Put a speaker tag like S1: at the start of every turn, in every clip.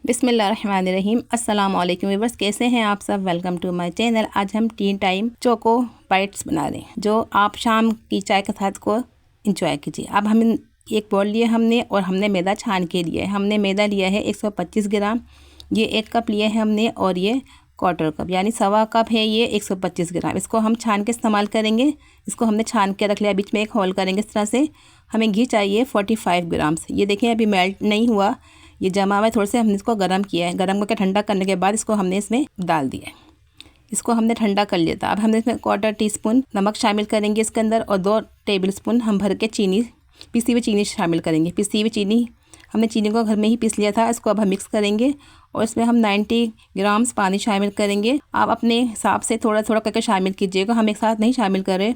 S1: बिस्मिल्लाहिर्रहमानिर्रहीम। अस्सलाम वालेकुम व्यूअर्स, कैसे हैं आप सब। Welcome to my channel. आज हम टी टाइम चोको बाइट्स बना रहे हैं जो आप शाम की चाय के साथ को इंजॉय कीजिए। अब हम एक बॉल लिए हमने और हमने मैदा छान के लिया है। हमने मैदा लिया है 125 ग्राम, ये 1 कप लिया है हमने, और ये 1/4 कप यानी 1.25 कप है ये 125 ग्राम। इसको हम छान के इस्तेमाल करेंगे। इसको हमने छान के रख लिया, बीच में एक होल करेंगे इस तरह से। हमें घी चाहिए 45 ग्राम से। ये देखें अभी मेल्ट नहीं हुआ, ये जमा हुआ है। थोड़ा से हमने इसको गर्म किया है। गर्म करके ठंडा करने के बाद इसको हमने इसमें डाल दिया है। इसको हमने ठंडा कर लिया था। अब हमने इसमें 1/4 टीस्पून नमक शामिल करेंगे इसके अंदर, और 2 टेबलस्पून हम भर के चीनी, पिसी हुई चीनी शामिल करेंगे। पिसी हुई चीनी, हमने चीनी को घर में ही पीस लिया था। इसको अब हम मिक्स करेंगे और इसमें हम 90 ग्राम्स पानी शामिल करेंगे। आप अपने हिसाब से थोड़ा थोड़ा करके शामिल कीजिएगा, हम एक साथ नहीं शामिल करें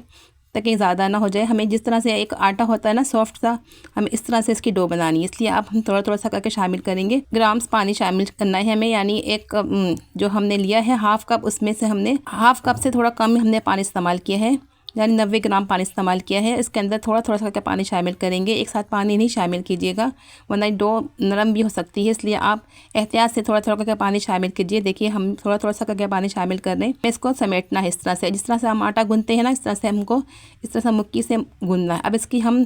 S1: ताकि ज़्यादा ना हो जाए। हमें जिस तरह से एक आटा होता है ना सॉफ्ट सा, हमें इस तरह से इसकी डो बनानी है, इसलिए आप हम थोड़ा थोड़ा सा करके शामिल करेंगे। ग्राम्स पानी शामिल करना है हमें, यानी एक कप जो हमने लिया है 1/2 कप, उसमें से हमने 1/2 कप से थोड़ा कम हमने पानी इस्तेमाल किया है, यानी 90 ग्राम पानी इस्तेमाल किया है। इसके अंदर थोड़ा थोड़ा सा करके पानी शामिल करेंगे, एक साथ पानी नहीं शामिल कीजिएगा वरना डो नरम भी हो सकती है, इसलिए आप एहतियात से थोड़ा थोड़ा करके पानी शामिल कीजिए। देखिए हम थोड़ा थोड़ा सा करके पानी शामिल कर रहे हैं। इसको समेटना है इस तरह से, जिस तरह से हम आटा गूंथते हैं ना, इस तरह से हमको इस तरह से मुक्की से गूंथना है। अब इसकी हम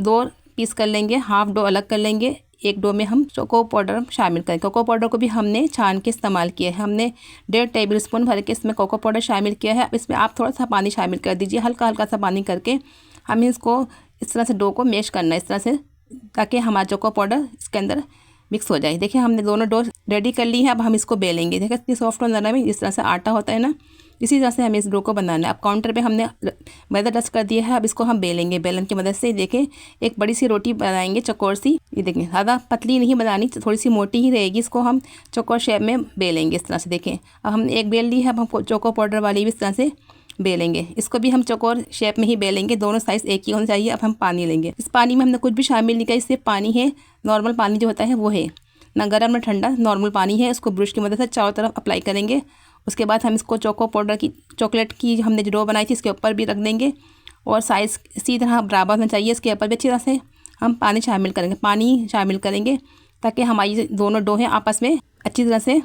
S1: 2 पीस कर लेंगे, हाफ डो अलग कर लेंगे। एक डो में हम कोको पाउडर शामिल करें। कोको पाउडर को भी हमने छान के इस्तेमाल किया है। हमने 1.5 टेबलस्पून भर के इसमें कोको पाउडर शामिल किया है। अब इसमें आप थोड़ा सा पानी शामिल कर दीजिए, हल्का हल्का सा पानी करके हमें इसको इस तरह से डो को मैश करना है इस तरह से, ताकि हमारा कोको पाउडर इसके अंदर मिक्स हो जाए। देखिए हमने दोनों डो रेडी कर ली है। अब हम इसको बेलेंगे। देखिए इतनी सॉफ्ट और नरम है, इस तरह से आटा होता है ना, इसी तरह से हमें इस डो को बनाना है। अब काउंटर पे हमने मैदा डस्ट कर दिया है। अब इसको हम बेलेंगे बेलन की मदद से। देखें एक बड़ी सी रोटी बनाएंगे चौकोर सी। ये देखें ज़्यादा पतली नहीं बनानी, थोड़ी सी मोटी ही रहेगी। इसको हम चौकोर शेप में बेलेंगे इस तरह से। देखें अब हमने एक बेल ली है, अब हम चोको पाउडर वाली भी इस तरह से बेलेंगे। इसको भी हम चौकोर शेप में ही बेलेंगे, दोनों साइज़ एक ही होना चाहिए। अब हम पानी लेंगे, इस पानी में हमने कुछ भी शामिल नहीं किया, इससे पानी है नॉर्मल पानी जो होता है वो है, ना गर्म ना ठंडा, नॉर्मल पानी है। इसको ब्रश की मदद से चारों तरफ अप्लाई करेंगे। उसके बाद हम इसको चोको पाउडर की चॉकलेट की हमने जो डो बनाई थी इसके ऊपर भी रख देंगे, और साइज़ इसी तरह बराबर होना चाहिए। इसके ऊपर भी अच्छी तरह से हम पानी शामिल करेंगे ताकि हमारी दोनों डो हैं आपस में अच्छी तरह से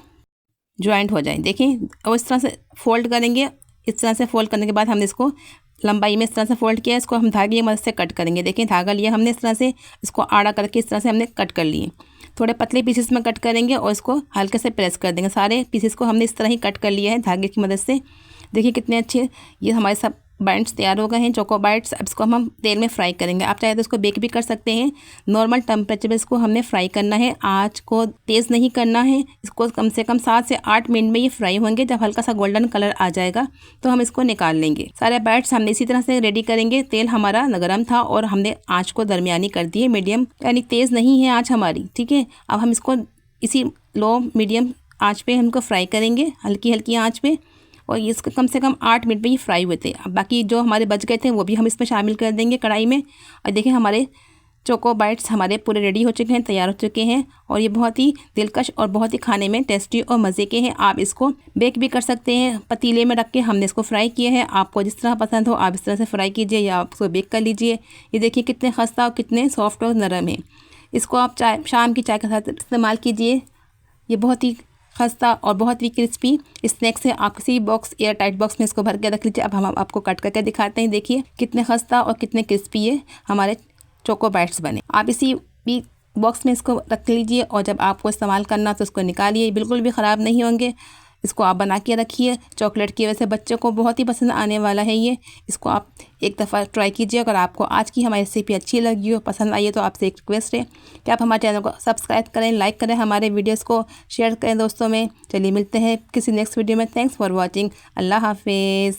S1: ज्वाइंट हो जाए। देखें और इस तरह से फोल्ड करेंगे। इस तरह से फोल्ड करने के बाद हमने इसको लंबाई में इस तरह से फोल्ड किया। इसको हम धागे की मदद से कट करेंगे। देखें धागा लिया हमने, इस तरह से इसको आड़ा करके इस तरह से हमने कट कर लिए। थोड़े पतले पीसेस में कट करेंगे और इसको हल्के से प्रेस कर देंगे। सारे पीसेस को हमने इस तरह ही कट कर लिया है धागे की मदद से। देखिए कितने अच्छे ये हमारे सब बाइट्स तैयार हो गए हैं, चोको बाइट्स। अब इसको हम तेल में फ्राई करेंगे। आप चाहे तो इसको बेक भी कर सकते हैं। नॉर्मल टेम्परेचर पर इसको हमने फ्राई करना है, आँच को तेज़ नहीं करना है। इसको कम से कम 7 से 8 मिनट में ये फ्राई होंगे। जब हल्का सा गोल्डन कलर आ जाएगा तो हम इसको निकाल लेंगे। सारे बाइट्स हमने इसी तरह से रेडी करेंगे। तेल हमारा गर्म था और हमने आँच को दरमियानी कर दी है, मीडियम, यानी तेज़ नहीं है आँच हमारी, ठीक है। अब हम इसको इसी लो मीडियम आँच पे हमको फ्राई करेंगे, हल्की हल्की आँच पे, और इसको कम से कम 8 मिनट में ये फ्राई हुए थे। अब बाकी जो हमारे बच गए थे वो भी हम इसमें शामिल कर देंगे कढ़ाई में। और देखिए हमारे चोको बाइट्स हमारे पूरे रेडी हो चुके हैं, तैयार हो चुके हैं, और ये बहुत ही दिलकश और बहुत ही खाने में टेस्टी और मज़े के हैं। आप इसको बेक भी कर सकते हैं, पतीले में रख के हमने इसको फ्राई किया है। आपको जिस तरह पसंद हो आप इस तरह से फ्राई कीजिए या आप इसको बेक कर लीजिए। ये देखिए कितने खस्ता और कितने सॉफ्ट और नरम है। इसको आप शाम की चाय के साथ इस्तेमाल कीजिए। ये बहुत ही खस्ता और बहुत ही क्रिस्पी स्नैक्स है। आप किसी बॉक्स, एयर टाइट बॉक्स में इसको भर के रख लीजिए। अब हम आपको कट करके दिखाते हैं। देखिए कितने खस्ता और कितने क्रिस्पी है हमारे चोको बाइट्स बने। आप इसी भी बॉक्स में इसको रख लीजिए, और जब आपको इस्तेमाल करना तो उसको निकालिए, बिल्कुल भी ख़राब नहीं होंगे। इसको आप बना के रखिए, चॉकलेट की वजह से बच्चों को बहुत ही पसंद आने वाला है ये। इसको आप एक दफ़ा ट्राई कीजिए। अगर आपको आज की हमारी रेसिपी अच्छी लगी हो, पसंद आई है, तो आपसे एक रिक्वेस्ट है कि आप हमारे चैनल को सब्सक्राइब करें, लाइक करें, हमारे वीडियोस को शेयर करें दोस्तों में। चलिए मिलते हैं किसी नेक्स्ट वीडियो में। Thanks for watching. अल्लाह हाफिज़।